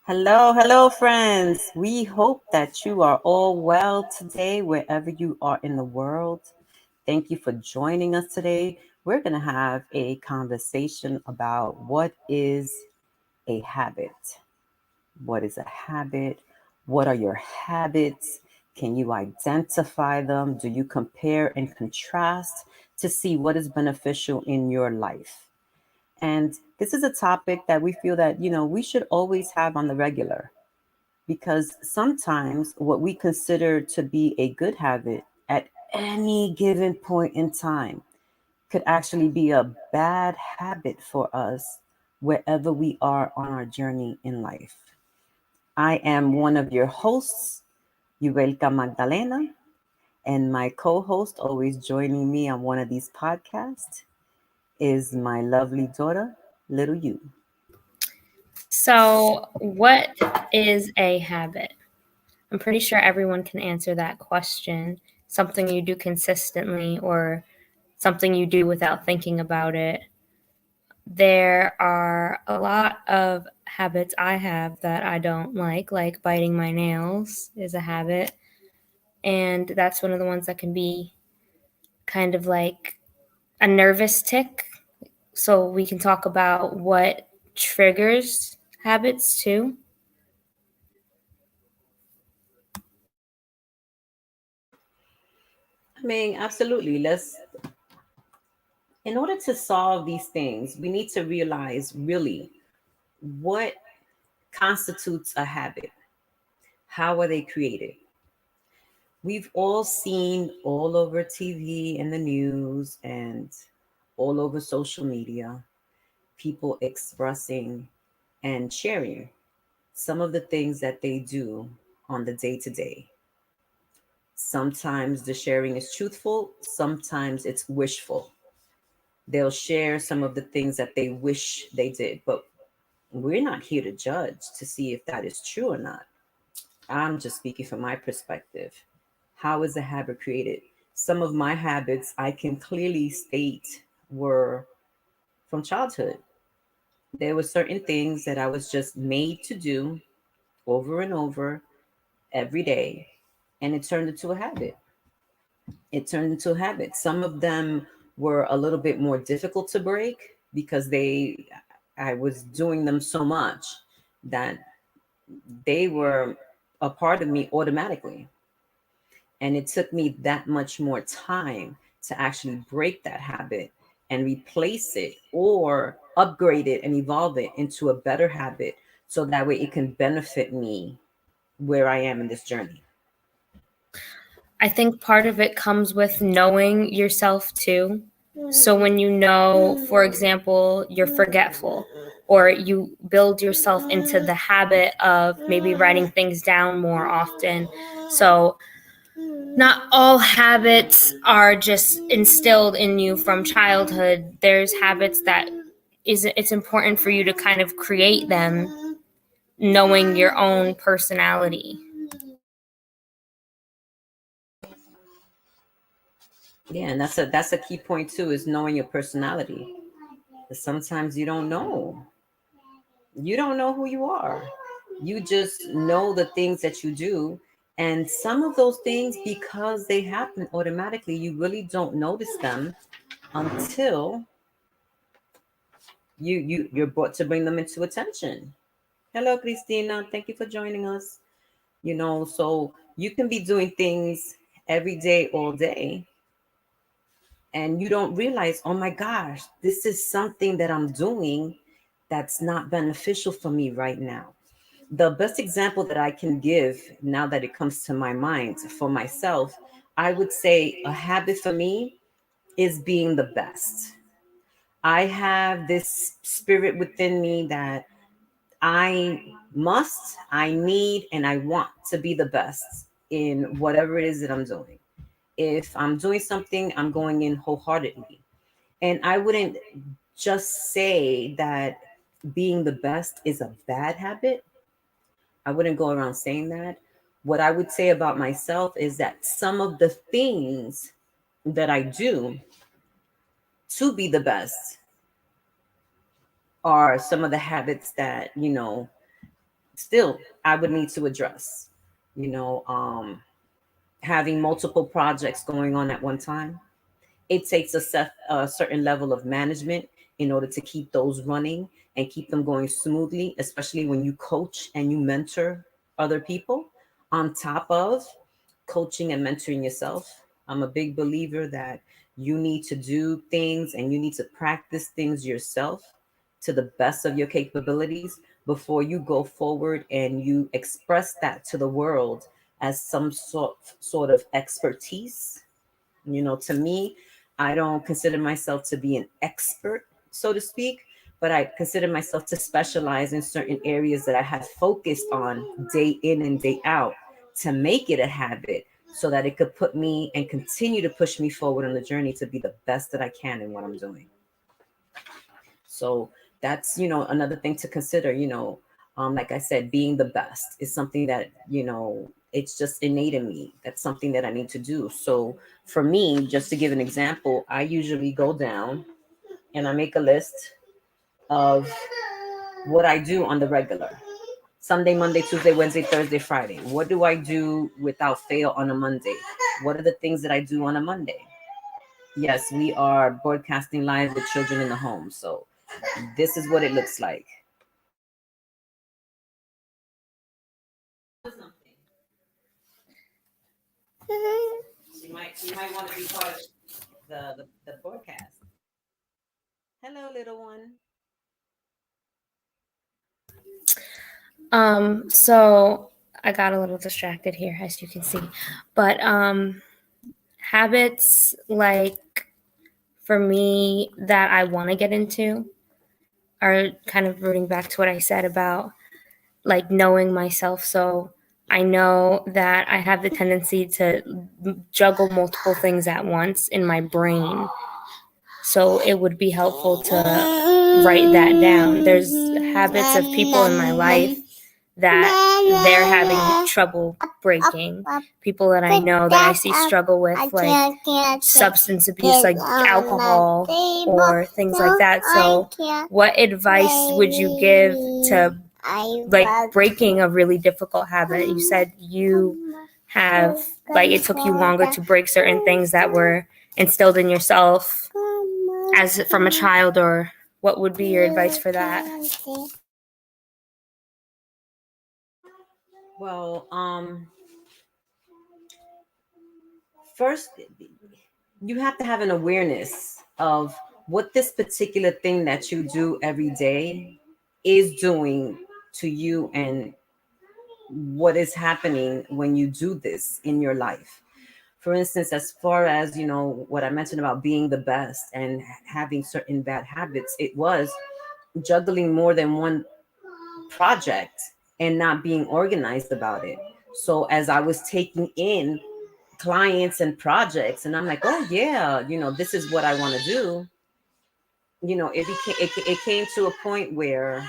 Hello, friends. We hope that you are all well today, wherever you are in the world. Thank you for joining us today. We're going to have a conversation about what is a habit. What is a habit? What are your habits? Can you identify them? Do you compare and contrast to see what is beneficial in your life? And this is a topic that we feel that, we should always have on the regular because sometimes what we consider to be a good habit at any given point in time could actually be a bad habit for us wherever we are on our journey in life. I am one of your hosts, Yubelka Magdalena, and my co host, always joining me on one of these podcasts, is my lovely daughter, Little You. So, what is a habit? I'm pretty sure everyone can answer that question. Something you do consistently or something you do without thinking about it. There are a lot of habits I have that I don't like biting my nails is a habit. And that's one of the ones that can be kind of like a nervous tick. So, we can talk about what triggers habits too. I mean, absolutely. In order to solve these things, we need to realize really what constitutes a habit. How are they created? We've all seen all over TV and the news and all over social media people expressing and sharing some of the things that they do on the day to day. Sometimes the sharing is truthful, sometimes it's wishful. They'll share some of the things that they wish they did, but we're not here to judge to see if that is true or not. I'm just speaking from my perspective. How is a habit created? Some of my habits I can clearly state were from childhood. There were certain things that I was just made to do over and over every day, and it turned into a habit. It turned into a habit. Some of them were a little bit more difficult to break because I was doing them so much that they were a part of me automatically. And it took me that much more time to actually break that habit and replace it or upgrade it and evolve it into a better habit so that way it can benefit me where I am in this journey. I think part of it comes with knowing yourself too. So when you know, for example, you're forgetful or you build yourself into the habit of maybe writing things down more often. So not all habits are just instilled in you from childhood. There's habits that it's important for you to kind of create them knowing your own personality. Yeah, and that's a key point too, is knowing your personality. Sometimes you don't know. You don't know who you are. You just know the things that you do. And some of those things, because they happen automatically, you really don't notice them until you're brought to bring them into attention. Hello, Christina. Thank you for joining us. So you can be doing things every day, all day, and you don't realize, oh my gosh, this is something that I'm doing that's not beneficial for me right now. The best example that I can give now that it comes to my mind for myself, I would say a habit for me is being the best. I have this spirit within me that I need, and I want to be the best in whatever it is that I'm doing. If I'm doing something, I'm going in wholeheartedly. And I wouldn't just say that being the best is a bad habit. I wouldn't go around saying that. What I would say about myself is that some of the things that I do to be the best are some of the habits that, still I would need to address, you know, having multiple projects going on at one time. It takes a certain level of management in order to keep those running and keep them going smoothly, especially when you coach and you mentor other people on top of coaching and mentoring yourself. I'm a big believer that you need to do things and you need to practice things yourself to the best of your capabilities before you go forward and you express that to the world as some sort of expertise. You know, to me, I don't consider myself to be an expert, so to speak, but I consider myself to specialize in certain areas that I have focused on day in and day out to make it a habit so that it could put me and continue to push me forward on the journey to be the best that I can in what I'm doing. So that's, another thing to consider, like I said, being the best is something that, it's just innate in me. That's something that I need to do. So for me, just to give an example, I usually go down and I make a list of what I do on the regular. Sunday, Monday, Tuesday, Wednesday, Thursday, Friday. What do I do without fail on a Monday? What are the things that I do on a Monday? Yes, we are broadcasting live with children in the home. So this is what it looks like. She might want to be part of the broadcast. Hello, little one. So I got a little distracted here, as you can see. But habits, like, for me, that I want to get into are kind of rooting back to what I said about, like, knowing myself. So I know that I have the tendency to juggle multiple things at once in my brain. So it would be helpful to write that down. There's habits of people in my life that they're having trouble breaking. People that I know that I see struggle with, like, substance abuse, like alcohol or things like that. So what advice would you give to, like, breaking a really difficult habit? You said you have, like, it took you longer to break certain things that were instilled in yourself as from a child, or what would be your advice for that? Well, first, you have to have an awareness of what this particular thing that you do every day is doing to you and what is happening when you do this in your life. For instance, as far as, what I mentioned about being the best and having certain bad habits, it was juggling more than one project and not being organized about it. So as I was taking in clients and projects and I'm like, oh yeah, this is what I want to do, it came to a point where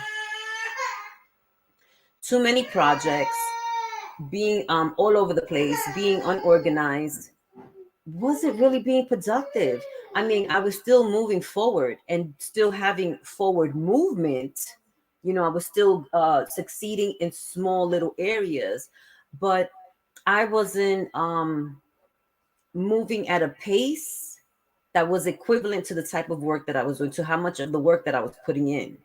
too many projects, being all over the place, being unorganized, wasn't really being productive. I mean, I was still moving forward and still having forward movement. I was still succeeding in small little areas, but I wasn't moving at a pace that was equivalent to the type of work that I was doing, to how much of the work that I was putting in.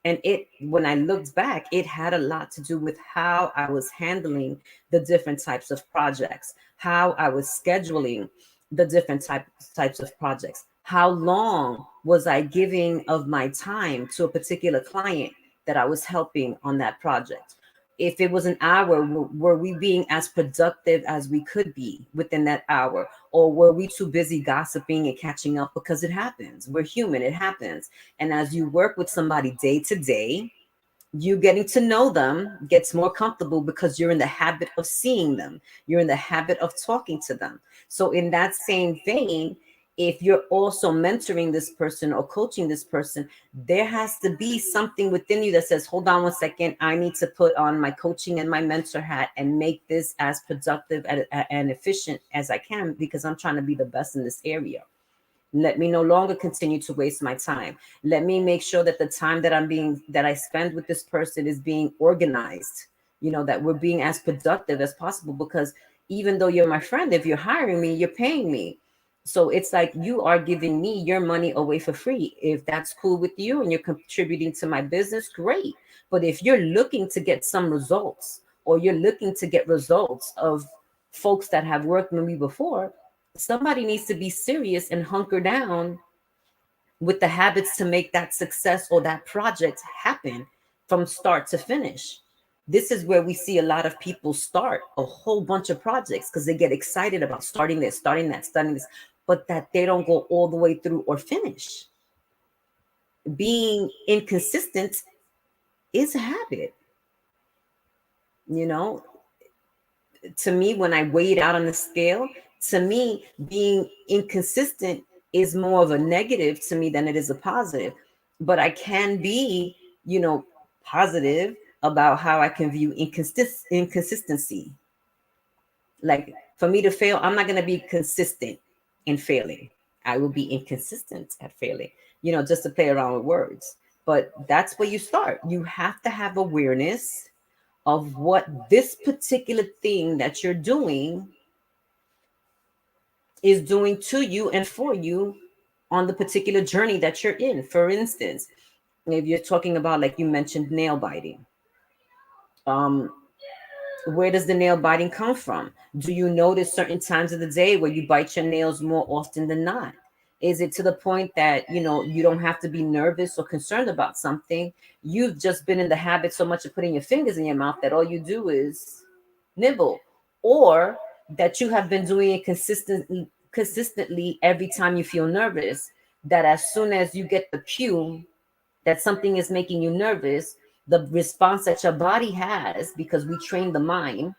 And when I looked back, it had a lot to do with how I was handling the different types of projects, how I was scheduling the different types of projects. How long was I giving of my time to a particular client that I was helping on that project? If it was an hour, were we being as productive as we could be within that hour? Or were we too busy gossiping and catching up? Because it happens. We're human. It happens. And as you work with somebody day to day, you getting to know them gets more comfortable because you're in the habit of seeing them. You're in the habit of talking to them. So in that same vein, if you're also mentoring this person or coaching this person, there has to be something within you that says, hold on 1 second, I need to put on my coaching and my mentor hat and make this as productive and efficient as I can because I'm trying to be the best in this area. Let me no longer continue to waste my time. Let me make sure that the time that I spend with this person is being organized, that we're being as productive as possible. Because even though you're my friend, if you're hiring me, you're paying me. So it's like you are giving me your money away for free. If that's cool with you and you're contributing to my business, great. But if you're looking to get some results, or you're looking to get results of folks that have worked with me before, somebody needs to be serious and hunker down with the habits to make that success or that project happen from start to finish. This is where we see a lot of people start a whole bunch of projects because they get excited about starting this, starting that, starting this, but that they don't go all the way through or finish. Being inconsistent is a habit. You know, to me, when I weigh it out on the scale, to me, being inconsistent is more of a negative to me than it is a positive. But I can be, positive about how I can view inconsistency. Like, for me to fail, I'm not going to be consistent in failing. I will be inconsistent at failing, just to play around with words. But that's where you start. You have to have awareness of what this particular thing that you're doing is doing to you and for you on the particular journey that you're in. For instance, if you're talking about, like you mentioned, nail biting, um, where does the nail biting come from? Do you notice certain times of the day where you bite your nails more often than not? Is it to the point that you don't have to be nervous or concerned about something? You've just been in the habit so much of putting your fingers in your mouth that all you do is nibble, or that you have been doing it consistently every time you feel nervous, that as soon as you get the cue that something is making you nervous, the response that your body has, because we train the mind,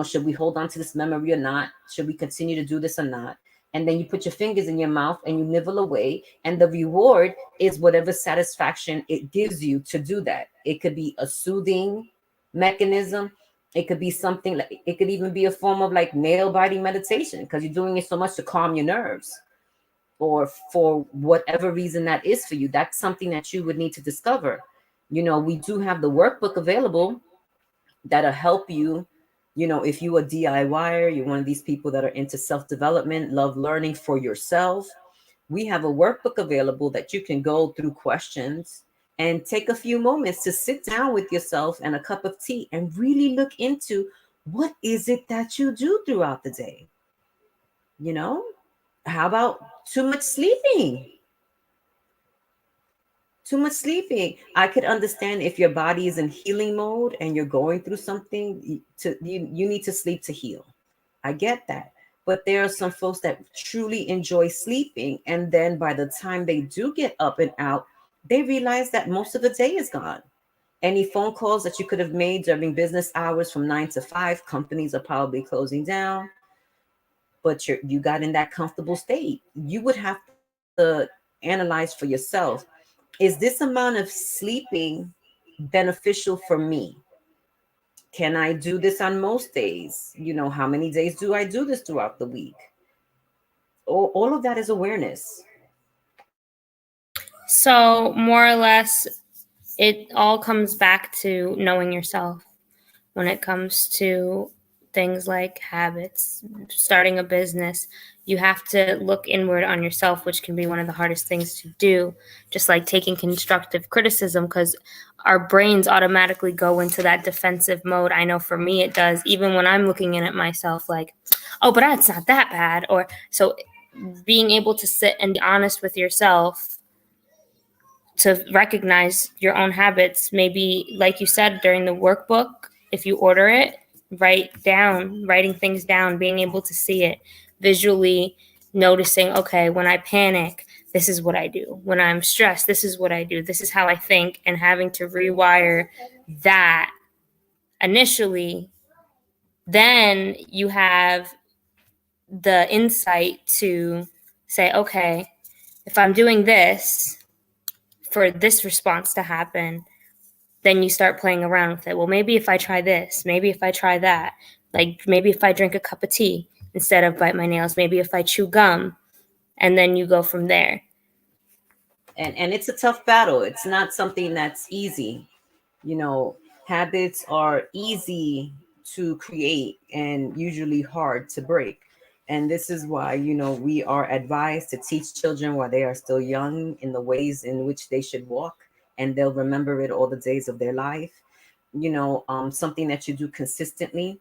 should we hold on to this memory or not? Should we continue to do this or not? And then you put your fingers in your mouth and you nibble away. And the reward is whatever satisfaction it gives you to do that. It could be a soothing mechanism. It could be something like, it could even be a form of like nail biting meditation, because you're doing it so much to calm your nerves, or for whatever reason that is for you. That's something that you would need to discover. We do have the workbook available that'll help you. If you a DIYer, you're one of these people that are into self-development, love learning for yourself, we have a workbook available that you can go through questions and take a few moments to sit down with yourself and a cup of tea and really look into what is it that you do throughout the day. How about too much sleeping? Too much sleeping. I could understand if your body is in healing mode and you're going through something, you need to sleep to heal. I get that. But there are some folks that truly enjoy sleeping, and then by the time they do get up and out, they realize that most of the day is gone. Any phone calls that you could have made during business hours from 9 to 5, companies are probably closing down. But you got in that comfortable state. You would have to analyze for yourself, is this amount of sleeping beneficial for me? Can I do this on most days? How many days do I do this throughout the week? All of that is awareness. So, more or less, it all comes back to knowing yourself when it comes to things like habits, starting a business. You have to look inward on yourself, which can be one of the hardest things to do, just like taking constructive criticism, because our brains automatically go into that defensive mode. I know for me it does, even when I'm looking in at myself like, oh, but it's not that bad. Or so being able to sit and be honest with yourself to recognize your own habits, maybe like you said during the workbook, if you order it, writing things down, being able to see it visually, noticing, okay, when I panic, this is what I do. When I'm stressed, this is what I do. This is how I think, and having to rewire that initially, then you have the insight to say, okay, if I'm doing this for this response to happen, then you start playing around with it. Well, maybe if I try this, maybe if I try that, like maybe if I drink a cup of tea instead of bite my nails, maybe if I chew gum and then you go from there. And it's a tough battle. It's not something that's easy. You know, habits are easy to create and usually hard to break. And this is why, we are advised to teach children while they are still young in the ways in which they should walk, and they'll remember it all the days of their life. Something that you do consistently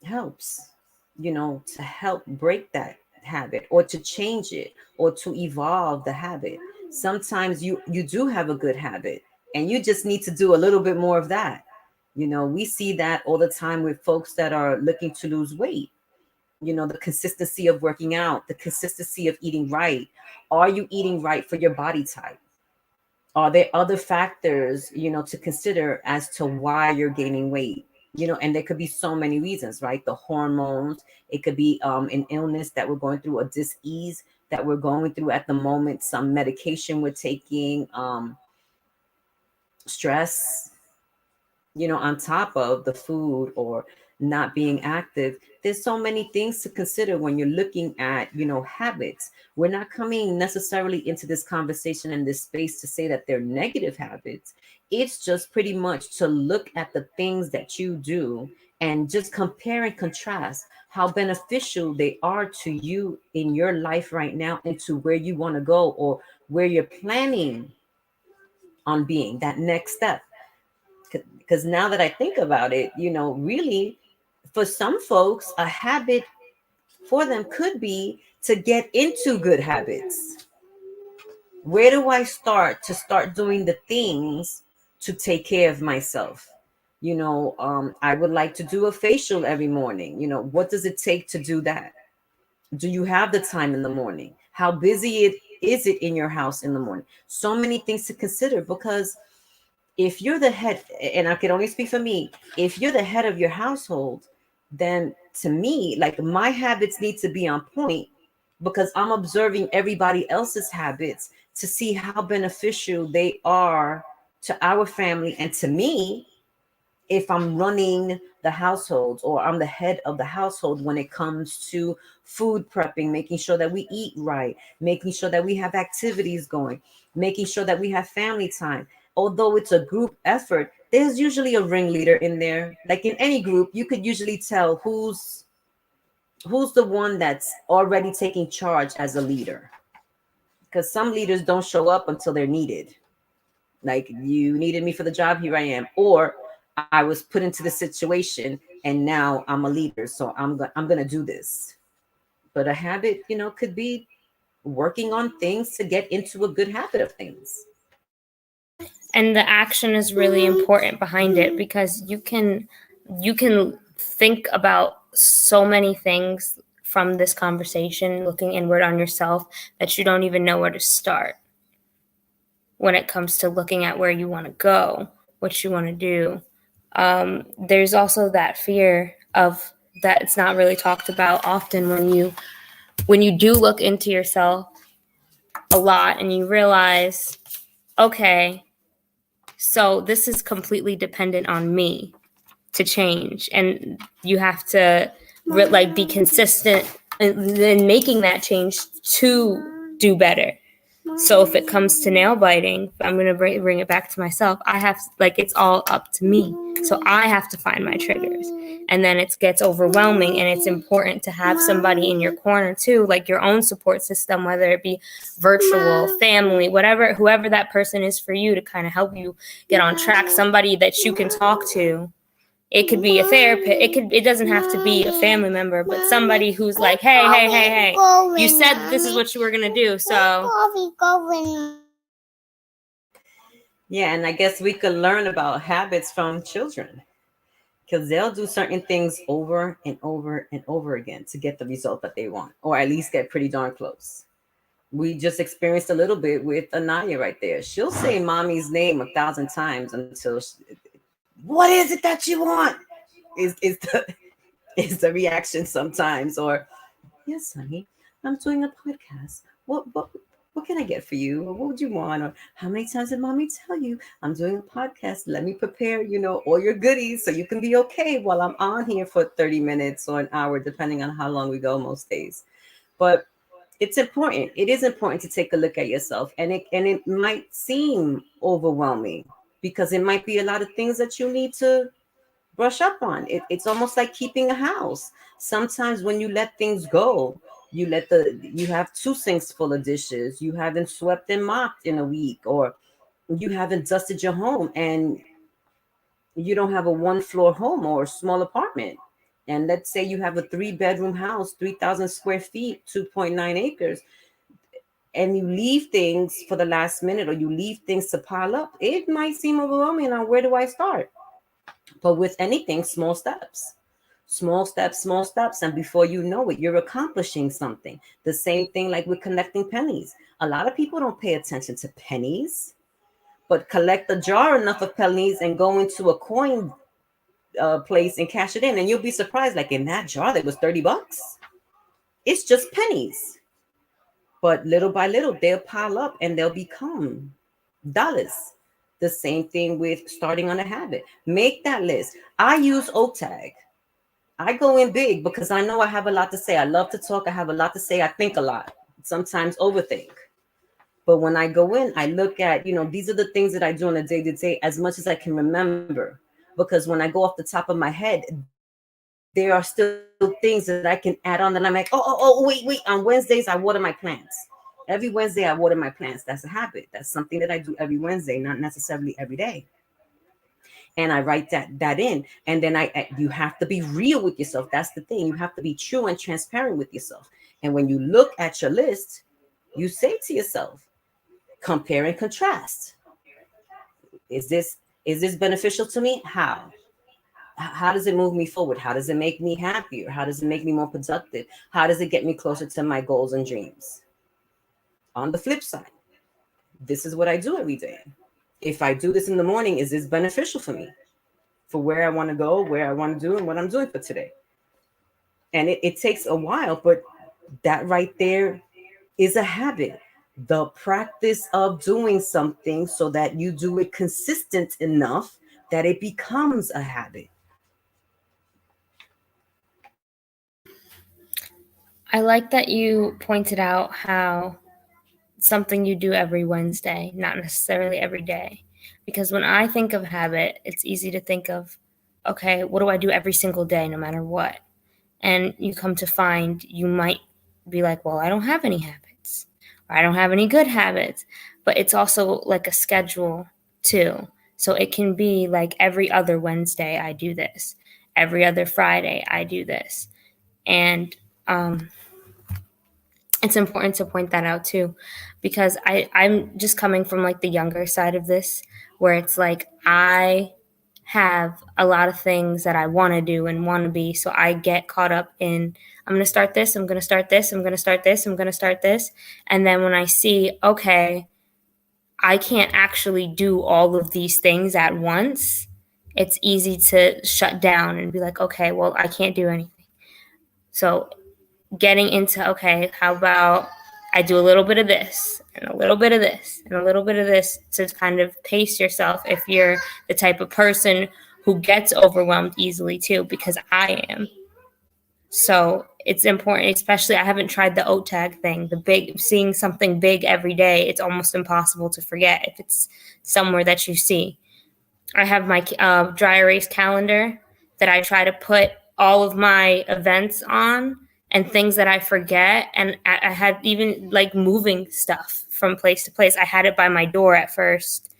helps, to help break that habit or to change it or to evolve the habit. Sometimes you do have a good habit and you just need to do a little bit more of that. We see that all the time with folks that are looking to lose weight. The consistency of working out, the consistency of eating right. Are you eating right for your body type? Are there other factors, to consider as to why you're gaining weight? And there could be so many reasons, right? The hormones, it could be an illness that we're going through, a dis-ease that we're going through at the moment, some medication we're taking, stress, on top of the food or not being active. There's so many things to consider when you're looking at, habits. We're not coming necessarily into this conversation in this space to say that they're negative habits. It's just pretty much to look at the things that you do and just compare and contrast how beneficial they are to you in your life right now and to where you want to go or where you're planning on being that next step. Because now that I think about it, really, for some folks, a habit for them could be to get into good habits. Where do I start to start doing the things to take care of myself? I would like to do a facial every morning. What does it take to do that? Do you have the time in the morning? How busy is it in your house in the morning? So many things to consider, because if you're the head, and I can only speak for me, if you're the head of your household, then to me, like, my habits need to be on point, because I'm observing everybody else's habits to see how beneficial they are to our family and to me, if I'm running the household or I'm the head of the household when it comes to food prepping, making sure that we eat right, making sure that we have activities going, making sure that we have family time. Although it's a group effort, there's usually a ringleader in there. Like in any group, you could usually tell who's the one that's already taking charge as a leader. Because some leaders don't show up until they're needed. Like, you needed me for the job, here I am. Or I was put into the situation and now I'm a leader, so I'm gonna do this. But a habit, could be working on things to get into a good habit of things. And the action is really important behind it, because you can think about so many things from this conversation, looking inward on yourself, that you don't even know where to start when it comes to looking at where you want to go, what you want to do. There's also that fear of that it's not really talked about often when you do look into yourself a lot and you realize, okay, so this is completely dependent on me to change, and you have to be consistent in making that change to do better. So if it comes to nail biting, I'm going to bring it back to myself. I have, it's all up to me. So I have to find my triggers. And then it gets overwhelming, and it's important to have somebody in your corner too, like your own support system, whether it be virtual, family, whatever, whoever that person is for you, to kind of help you get on track, somebody that you can talk to. It could be a therapist. It doesn't have to be a family member, but somebody who's like, hey, you said this is what you were going to do. So Yeah, and I guess we could learn about habits from children, because they'll do certain things over and over and over again to get the result that they want, or at least get pretty darn close. We just experienced a little bit with Anaya right there. She'll say mommy's name 1,000 times until what is it that you want? Is the is the reaction sometimes, or yes, honey, I'm doing a podcast. What can I get for you? Or what would you want? Or how many times did mommy tell you I'm doing a podcast? Let me prepare, all your goodies so you can be okay while I'm on here for 30 minutes or an hour, depending on how long we go most days. But it's important. It is important to take a look at yourself, and it might seem overwhelming because it might be a lot of things that you need to brush up on. It's almost like keeping a house. Sometimes when you let things go, you have two sinks full of dishes, you haven't swept and mopped in a week, or you haven't dusted your home, and you don't have a one floor home or a small apartment. And let's say you have a 3 bedroom house, 3,000 square feet, 2.9 acres, and you leave things for the last minute, or you leave things to pile up. It might seem overwhelming on where do I start? But with anything, small steps, small steps, small steps. And before you know it, you're accomplishing something. The same thing like with collecting pennies. A lot of people don't pay attention to pennies, but collect a jar enough of pennies and go into a coin place and cash it in. And you'll be surprised, like in that jar, there was 30 bucks. It's just pennies. But little by little, they'll pile up and they'll become dollars. The same thing with starting on a habit. Make that list. I use OTAG. I go in big because I know I have a lot to say. I love to talk. I have a lot to say. I think a lot, sometimes overthink. But when I go in, I look at, these are the things that I do on a day to day as much as I can remember. Because when I go off the top of my head, there are still things that I can add on that I'm like, wait. On Wednesdays, I water my plants. Every Wednesday, I water my plants. That's a habit. That's something that I do every Wednesday, not necessarily every day. And I write that in. And then you have to be real with yourself. That's the thing. You have to be true and transparent with yourself. And when you look at your list, you say to yourself, compare and contrast. Is this beneficial to me? How does it move me forward? How does it make me happier? How does it make me more productive? How does it get me closer to my goals and dreams? On the flip side, this is what I do every day. If I do this in the morning, is this beneficial for me, for where I want to go, where I want to do, and what I'm doing for today? And it takes a while, but that right there is a habit. The practice of doing something so that you do it consistent enough that it becomes a habit. I like that you pointed out how something you do every Wednesday, not necessarily every day. Because when I think of habit, it's easy to think of, okay, what do I do every single day, no matter what? And you come to find you might be like, well, I don't have any habits, or I don't have any good habits. But it's also like a schedule too. So it can be like every other Wednesday, I do this. Every other Friday, I do this. And it's important to point that out too, because I'm just coming from like the younger side of this, where it's like I have a lot of things that I want to do and want to be. So I get caught up in, I'm going to start this, I'm going to start this, I'm going to start this, I'm going to start this. And then when I see, okay, I can't actually do all of these things at once, it's easy to shut down and be like, okay, well, I can't do anything. So getting into, okay, how about I do a little bit of this and a little bit of this and a little bit of this, to kind of pace yourself if you're the type of person who gets overwhelmed easily too, because I am. So it's important, especially I haven't tried the OTAG thing, the big, seeing something big every day. It's almost impossible to forget if it's somewhere that you see. I have my dry erase calendar that I try to put all of my events on and things that I forget. And I had even like moving stuff from place to place. I had it by my door at first.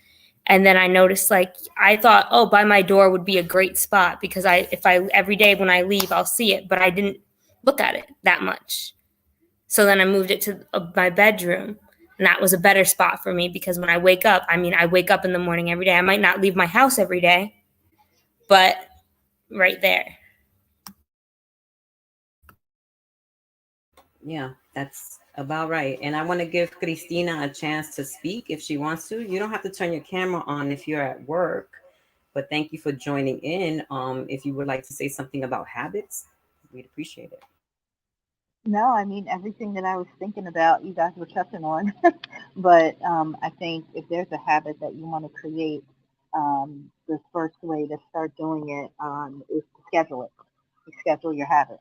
And then I noticed, like, I thought, oh, by my door would be a great spot because if I every day when I leave, I'll see it. But I didn't look at it that much. So then I moved it to my bedroom. And that was a better spot for me because when I wake up, I wake up in the morning every day. I might not leave my house every day, but right there. Yeah, that's about right. And I want to give Cristina a chance to speak if she wants to. You don't have to turn your camera on if you're at work, but thank you for joining in. If you would like to say something about habits, we'd appreciate it. No, I mean, everything that I was thinking about, you guys were touching on. But I think if there's a habit that you want to create, the first way to start doing it is to schedule it. You schedule your habit.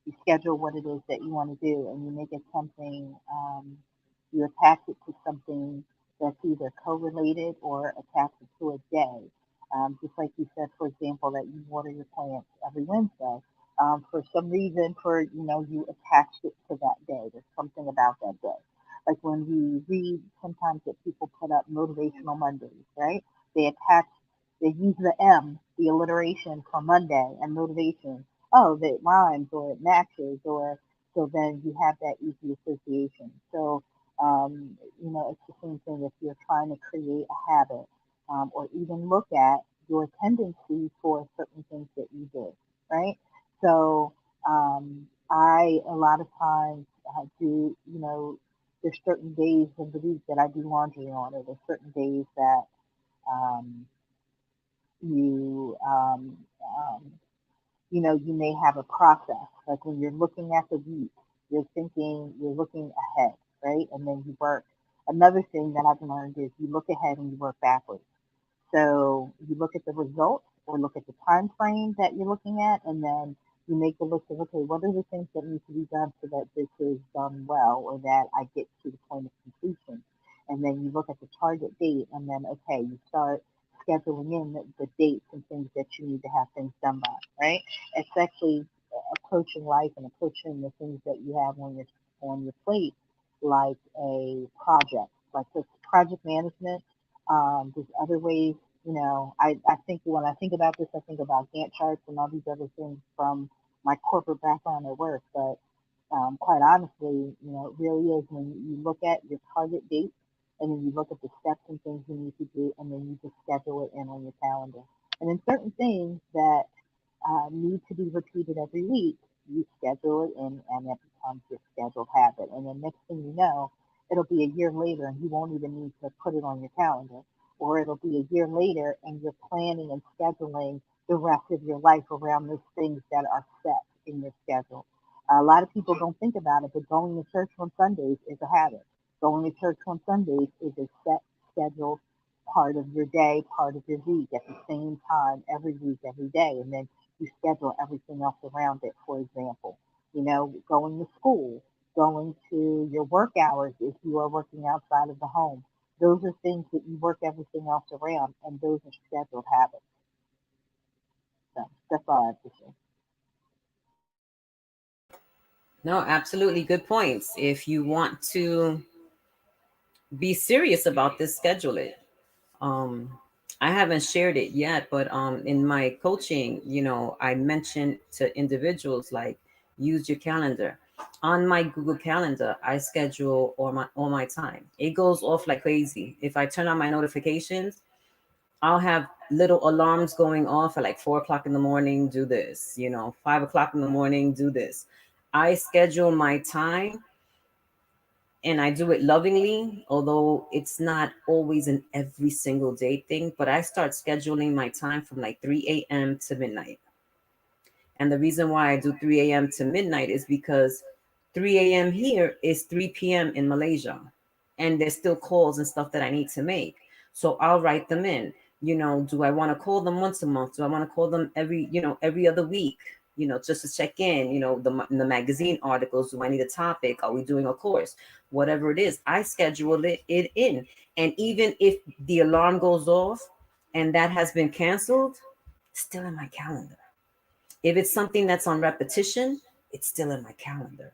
You schedule what it is that you want to do, and you make it something. You attach it to something that's either correlated or attach it to a day. Just like you said, for example, that you water your plants every Wednesday. For some reason, you attached it to that day. There's something about that day. Like when we read sometimes that people put up motivational Mondays, right? They attach, they use the M, the alliteration for Monday and motivation. Oh, that rhymes or it matches, or so then you have that easy association. So, it's the same thing if you're trying to create a habit, or even look at your tendency for certain things that you do, right? So, I a lot of times do, there's certain days of the week that I do laundry on, or there's certain days that um, you you may have a process. Like when you're looking at the week, you're looking ahead, right? And then you work. Another thing that I've learned is you look ahead and you work backwards. So you look at the results or look at the time frame that you're looking at, and then you make a list of, okay, what are the things that need to be done so that this is done well or that I get to the point of completion. And then you look at the target date, and then, okay, you start scheduling in the dates and things that you need to have things done by, right? It's actually approaching life and approaching the things that you have on your plate like a project, like this project management. There's other ways, I think when I think about this, I think about Gantt charts and all these other things from my corporate background at work. But quite honestly, it really is when you look at your target date and then you look at the steps and things you need to do, and then you just schedule it in on your calendar. And then certain things that need to be repeated every week, you schedule it in, and it becomes your scheduled habit. And then next thing you know, it'll be a year later, and you won't even need to put it on your calendar. Or it'll be a year later, and you're planning and scheduling the rest of your life around those things that are set in your schedule. A lot of people don't think about it, but going to church on Sundays is a habit. Going to church on Sundays is a set scheduled part of your day, part of your week at the same time every week, every day. And then you schedule everything else around it. For example, going to school, going to your work hours if you are working outside of the home. Those are things that you work everything else around, and those are scheduled habits. So that's all I have to say. No, absolutely good points. If you want to be serious about this, schedule it. Um, I haven't shared it yet, but in my coaching, I mentioned to individuals like use your calendar. On my Google Calendar, I schedule all my time. It goes off like crazy. If I turn on my notifications, I'll have little alarms going off at like 4 o'clock in the morning. Do this, 5 o'clock in the morning. Do this. I schedule my time and I do it lovingly, although it's not always an every single day thing. But I start scheduling my time from like 3 a.m. to midnight. And the reason why I do 3 a.m. to midnight is because 3 a.m. here is 3 p.m. in Malaysia. And there's still calls and stuff that I need to make. So I'll write them in. Do I want to call them once a month? Do I want to call them every other week? Just to check in, the magazine articles. Do I need a topic? Are we doing a course? Whatever it is, I schedule it in. And even if the alarm goes off and that has been canceled, still in my calendar. If it's something that's on repetition, it's still in my calendar.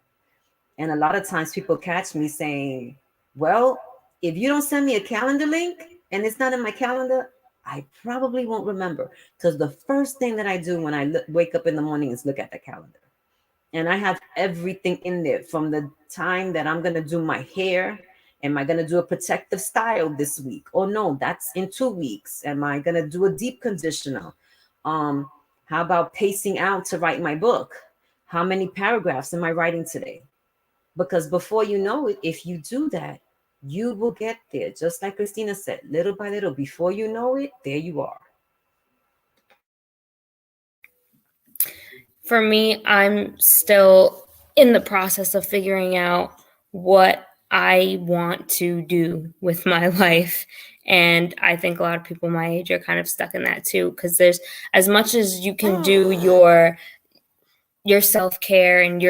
And a lot of times people catch me saying, well, if you don't send me a calendar link and it's not in my calendar, I probably won't remember. Because the first thing that I do when I wake up in the morning is look at the calendar. And I have everything in there from the time that I'm going to do my hair. Am I going to do a protective style this week? Oh, no, that's in 2 weeks. Am I going to do a deep conditioner? Um, how about pacing out to write my book? How many paragraphs am I writing today? Because before you know it, if you do that, you will get there. Just like Christina said, little by little, before you know it, there you are. For me, I'm still in the process of figuring out what I want to do with my life. And I think a lot of people my age are kind of stuck in that too, because there's as much as you can do your self-care and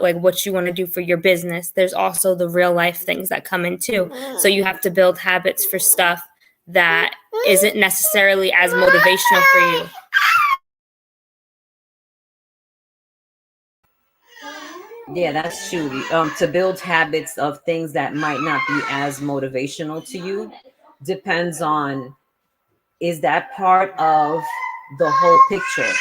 like what you want to do for your business, there's also the real life things that come in too. So you have to build habits for stuff that isn't necessarily as motivational for you. Yeah, that's true. To build habits of things that might not be as motivational to you depends on, is that part of the whole picture?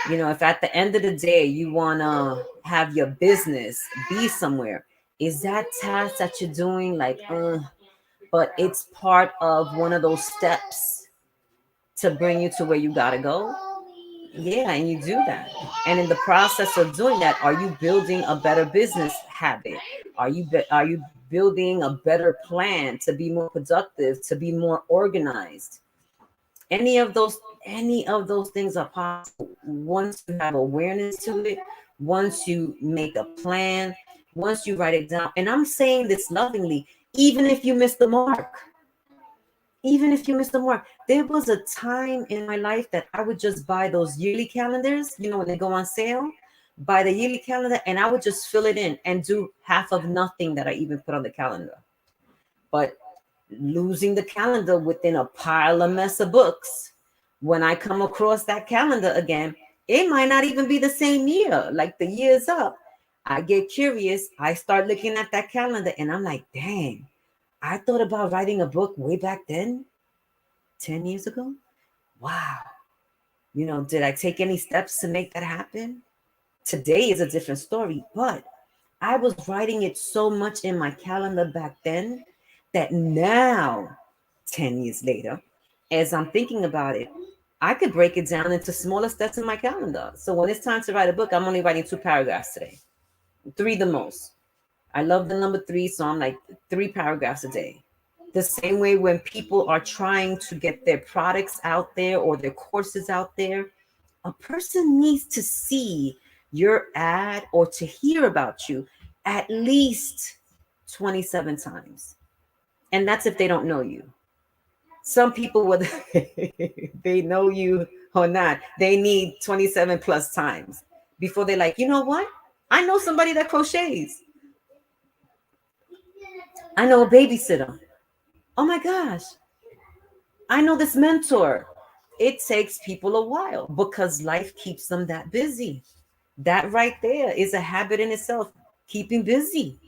You know, if at the end of the day you want to have your business be somewhere, is that task that you're doing like, but it's part of one of those steps to bring you to where you got to go? Yeah, and you do that. And in the process of doing that, are you building a better business habit? Are you building a better plan to be more productive, to be more organized? Any of those any of those things are possible once you have awareness to it, once you make a plan, once you write it down. And I'm saying this lovingly, even if you miss the mark. Even if you miss the mark, there was a time in my life that I would just buy those yearly calendars, you know, when they go on sale, buy the yearly calendar, and I would just fill it in and do half of nothing that I even put on the calendar. But losing the calendar within a pile of mess of books, when I come across that calendar again, it might not even be the same year, like the year's up. I get curious, I start looking at that calendar, and I'm like, dang, I thought about writing a book way back then, 10 years ago. Wow. You know, did I take any steps to make that happen? Today is a different story, but I was writing it so much in my calendar back then that now, 10 years later, as I'm thinking about it, I could break it down into smaller steps in my calendar. So when it's time to write a book, I'm only writing 2 paragraphs today, 3 the most. I love the number 3, so I'm like 3 paragraphs a day. The same way when people are trying to get their products out there or their courses out there, a person needs to see your ad or to hear about you at least 27 times. And that's if they don't know you. Some people, whether they know you or not, they need 27 plus times before they're like, you know what? I know somebody that crochets. I know a babysitter. Oh my gosh. I know this mentor. It takes people a while because life keeps them that busy. That right there is a habit in itself, keeping busy.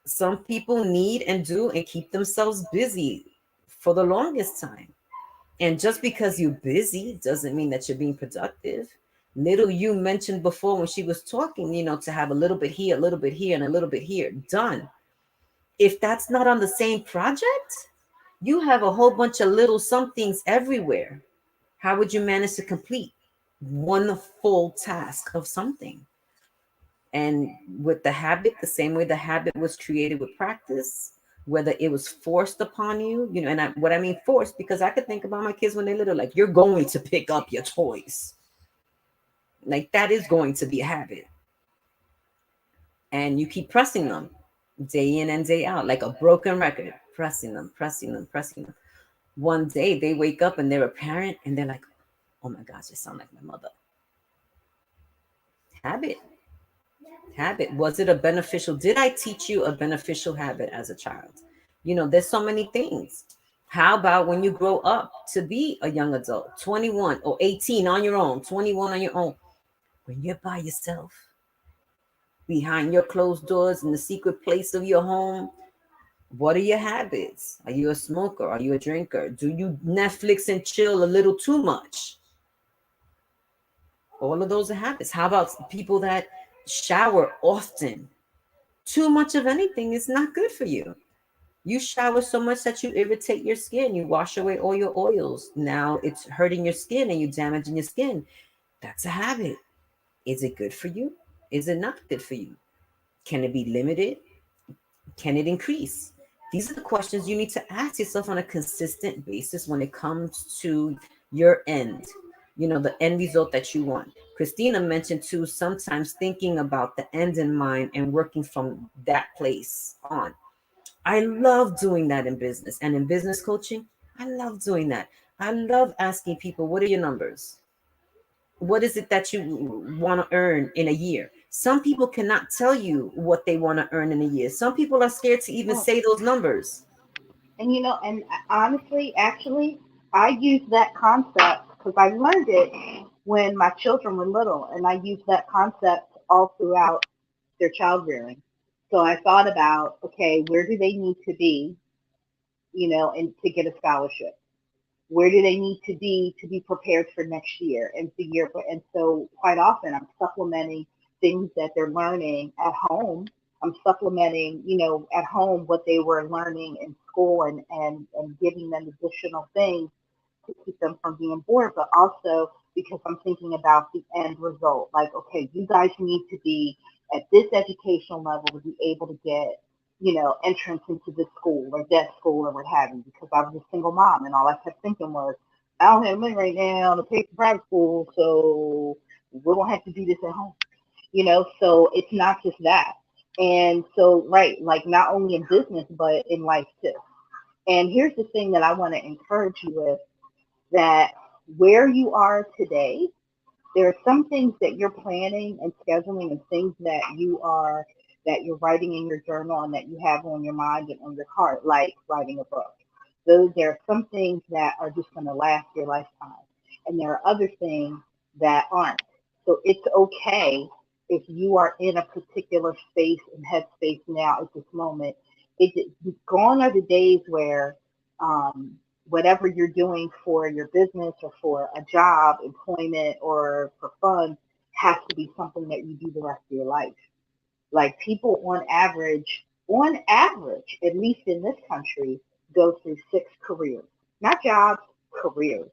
Some people need and do and keep themselves busy for the longest time. And just because you're busy doesn't mean that you're being productive. Little you mentioned before when she was talking, you know, to have a little bit here, a little bit here, and a little bit here. Done. If that's not on the same project, you have a whole bunch of little somethings everywhere. How would you manage to complete one full task of something? And with the habit, the same way the habit was created with practice, whether it was forced upon you, you know, and what I mean forced, because I could think about my kids when they're little, like, you're going to pick up your toys. Like, that is going to be a habit. And you keep pressing them day in and day out, like a broken record, pressing them, pressing them, pressing them. One day they wake up and they're a parent and they're like, oh my gosh, I sound like my mother. Habit. Habit. Was it a beneficial? Did I teach you a beneficial habit as a child? You know, there's so many things. How about when you grow up to be a young adult, 21 or 18 on your own, 21 on your own, when you're by yourself, behind your closed doors in the secret place of your home? What are your habits? Are you a smoker? Are you a drinker? Do you Netflix and chill a little too much? All of those are habits. How about people that shower often? Too much of anything is not good for you. You shower so much that you irritate your skin. You wash away all your oils. Now it's hurting your skin and you're damaging your skin. That's a habit. Is it good for you? Is it not good for you? Can it be limited? Can it increase? These are the questions you need to ask yourself on a consistent basis when it comes to your end, you know, the end result that you want. Christina mentioned too, sometimes thinking about the end in mind and working from that place on. I love doing that in business and in business coaching. I love doing that. I love asking people, what are your numbers? What is it that you want to earn in a year? Some people cannot tell you what they want to earn in a year. Some people are scared to even Oh, say those numbers. and and honestly, actually, I use that concept because I learned it when my children were little, and I used that concept all throughout their child rearing. So I thought about, okay, where do they need to be, and to get a scholarship? Where do they need to be prepared for next year and the year? And so quite often I'm supplementing things that they're learning at home. I'm supplementing, at home what they were learning in school, and giving them additional things to keep them from being bored, but also because I'm thinking about the end result. Like, okay, you guys need to be at this educational level to be able to get, entrance into this school or that school or what have you. Because I was a single mom, and all I kept thinking was, I don't have money right now to pay for private school, so we're gonna have to do this at home. So it's not just that. And so, right, like not only in business but in life too. And here's the thing that I want to encourage you with, that where you are today, there are some things that you're planning and scheduling, and things that you're writing in your journal and that you have on your mind and on your heart, like writing a book. Those There are some things that are just going to last your lifetime, and there are other things that aren't. So it's okay if you are in a particular space and headspace now at this moment. Gone are the days where um, whatever you're doing for your business or for a job, employment, or for fun has to be something that you do the rest of your life. Like people on average, at least in this country, go through 6 careers, not jobs, careers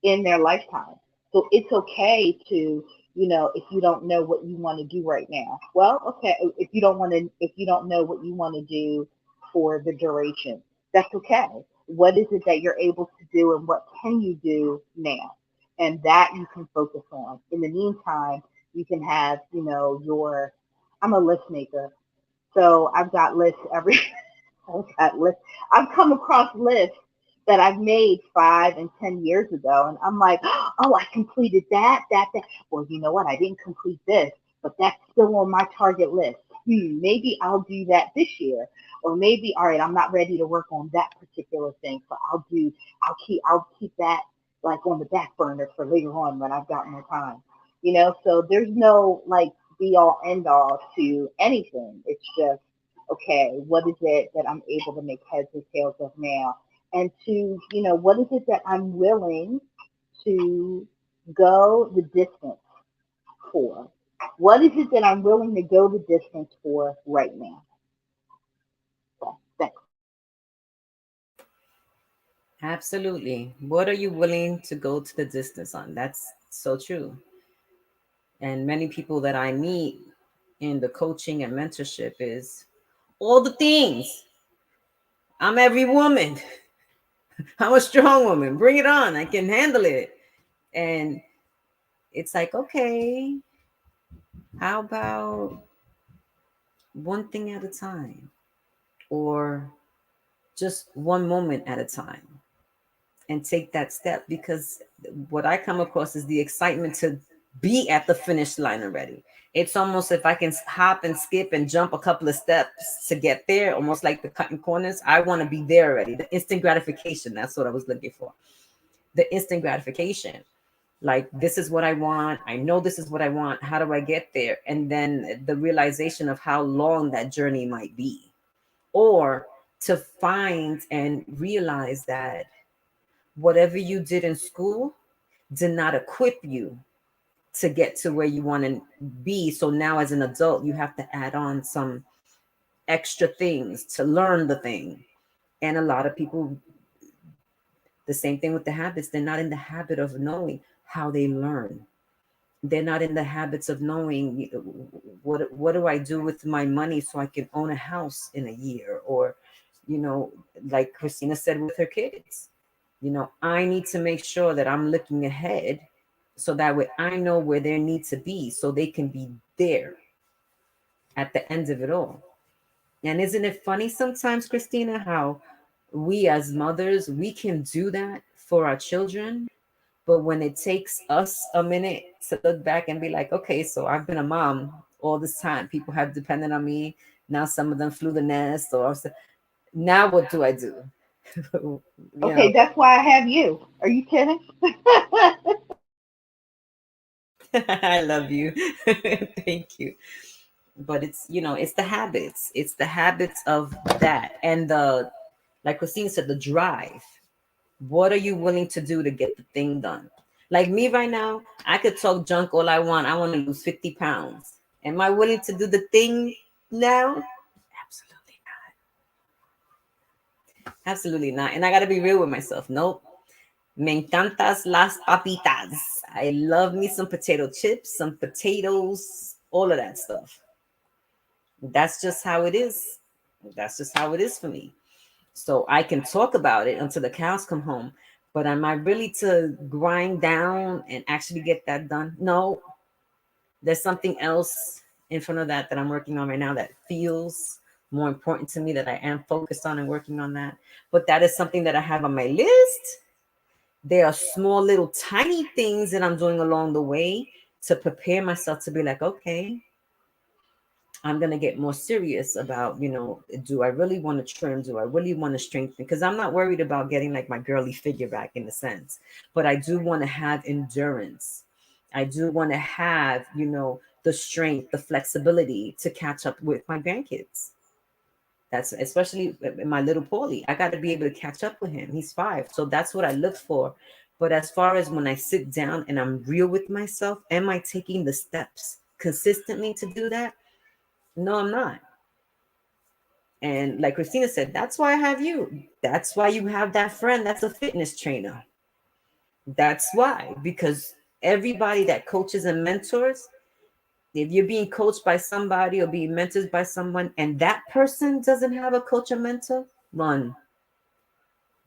in their lifetime. So it's okay to, if you don't know what you want to do right now. Well, okay, if you don't know what you want to do for the duration, that's okay. What is it that you're able to do, and what can you do now? And that you can focus on. In the meantime, you can have, I'm a list maker. So I've got lists every I've got lists. I've come across lists that I've made 5 and 10 years ago, and I'm like, oh, I completed that. Well, you know what? I didn't complete this, but that's still on my target list. Maybe I'll do that this year, or maybe, all right, I'm not ready to work on that particular thing, so I'll keep that like on the back burner for later on when I've got more time. So there's no like be all end all to anything. It's just, okay, what is it that I'm able to make heads or tails of now? And to, what is it that I'm willing to go the distance for? What is it that I'm willing to go the distance for right now? So, thanks. Absolutely. What are you willing to go to the distance on? That's so true. And many people that I meet in the coaching and mentorship is all the things. I'm every woman. I'm a strong woman. Bring it on. I can handle it. And it's like, okay, how about one thing at a time, or just one moment at a time, and take that step? Because what I come across is the excitement to be at the finish line already. It's almost if I can hop and skip and jump a couple of steps to get there, almost like the cutting corners. I want to be there already. The instant gratification. That's what I was looking for. The instant gratification. Like, this is what I want. I know this is what I want. How do I get there? And then the realization of how long that journey might be. Or to find and realize that whatever you did in school did not equip you to get to where you want to be. So now as an adult, you have to add on some extra things to learn the thing. And a lot of people, the same thing with the habits, they're not in the habit of knowing how they learn. They're not in the habits of knowing what do I do with my money so I can own a house in a year, or like Christina said with her kids, I need to make sure that I'm looking ahead so that way I know where they need to be so they can be there at the end of it all. And isn't it funny sometimes, Christina, how we as mothers, we can do that for our children, But when it takes us a minute to look back and be like, okay, so I've been a mom all this time. People have depended on me. Now some of them flew the nest, or now what do I do? you know, Okay, that's why I have you. Are you kidding? I love you. Thank you. But it's, it's the habits. It's the habits of that. And like Christine said, the drive. What are you willing to do to get the thing done? Like me right now, I could talk junk all I want. I want to lose 50 pounds. Am I willing to do the thing now? Absolutely not. Absolutely not. And I got to be real with myself. Nope. Me encantas las papitas. I love me some potato chips, some potatoes, all of that stuff. That's just how it is. That's just how it is for me. So I can talk about it until the cows come home. But am I really to grind down and actually get that done? No, there's something else in front of that I'm working on right now that feels more important to me, that I am focused on and working on that. But that is something that I have on my list. There are small little tiny things that I'm doing along the way to prepare myself to be like, okay, I'm going to get more serious about, do I really want to trim? Do I really want to strengthen? Because I'm not worried about getting like my girly figure back in a sense, but I do want to have endurance. I do want to have, the strength, the flexibility to catch up with my grandkids. That's especially my little Paulie. I got to be able to catch up with him. He's 5. So that's what I look for. But as far as when I sit down and I'm real with myself, am I taking the steps consistently to do that? No, I'm not. And like Christina said, that's why I have you. That's why you have that friend that's a fitness trainer. That's why, because everybody that coaches and mentors, if you're being coached by somebody or being mentored by someone and that person doesn't have a coach or mentor, run,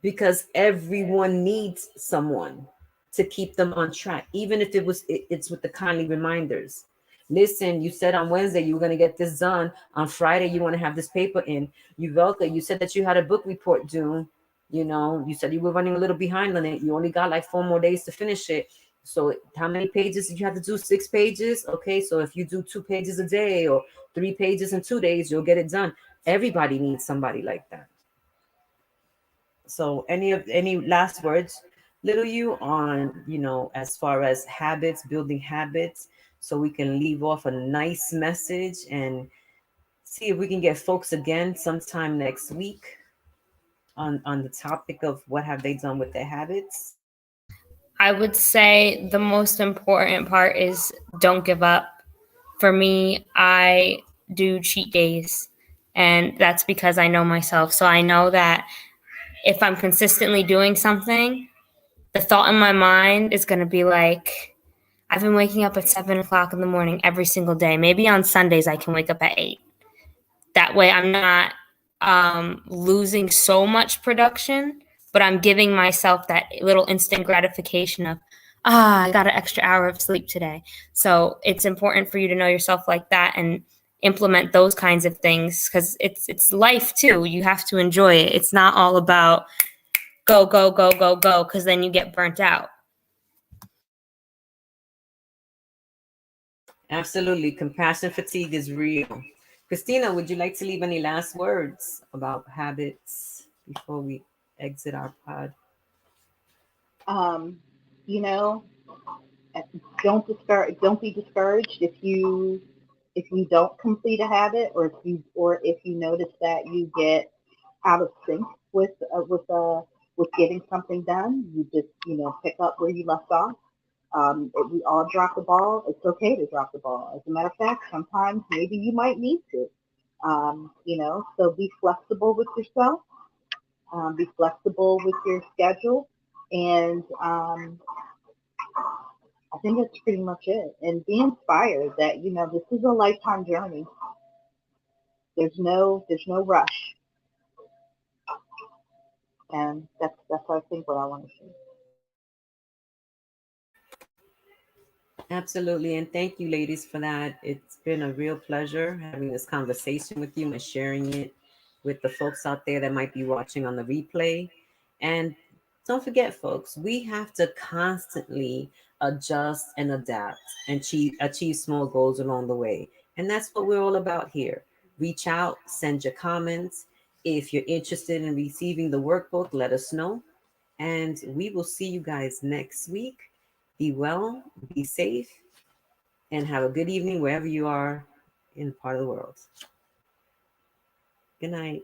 because everyone needs someone to keep them on track, even if it's with the kindly reminders. Listen, you said on Wednesday you were going to get this done. On Friday you want to have this paper in. You said that you had a book report due. You said you were running a little behind on it. You only got like 4 more days to finish it. So how many pages did you have to do? 6 pages. Okay, so if you do 2 pages a day or 3 pages in 2 days, you'll get it done. Everybody needs somebody like that. So any last words, little you, on, as far as habits, building habits, so we can leave off a nice message and see if we can get folks again sometime next week on the topic of what have they done with their habits. I would say the most important part is don't give up. For me, I do cheat days, and that's because I know myself. So I know that if I'm consistently doing something, the thought in my mind is going to be like, I've been waking up at 7 o'clock in the morning every single day. Maybe on Sundays I can wake up at 8. That way I'm not losing so much production, but I'm giving myself that little instant gratification of, I got an extra hour of sleep today. So it's important for you to know yourself like that and implement those kinds of things, because it's life too. You have to enjoy it. It's not all about go, go, go, go, go, because then you get burnt out. Absolutely, compassion fatigue is real. Christina, would you like to leave any last words about habits before we exit our pod? Um, you know, don't be discouraged if you don't complete a habit, or if you notice that you get out of sync with getting something done. You just pick up where you left off. We all drop the ball. It's okay to drop the ball. As a matter of fact, sometimes maybe you might need to. So be flexible with yourself. Be flexible with your schedule, and I think that's pretty much it. And be inspired that this is a lifetime journey. There's no rush, and that's I think what I want to say. Absolutely. And thank you, ladies, for that. It's been a real pleasure having this conversation with you and sharing it with the folks out there that might be watching on the replay. And Don't forget, folks, we have to constantly adjust and adapt and achieve small goals along the way. And that's what we're all about here. Reach out, send your comments. If you're interested in receiving the workbook, let us know. And we will see you guys next week. Be well, be safe, and have a good evening wherever you are in part of the world. Good night.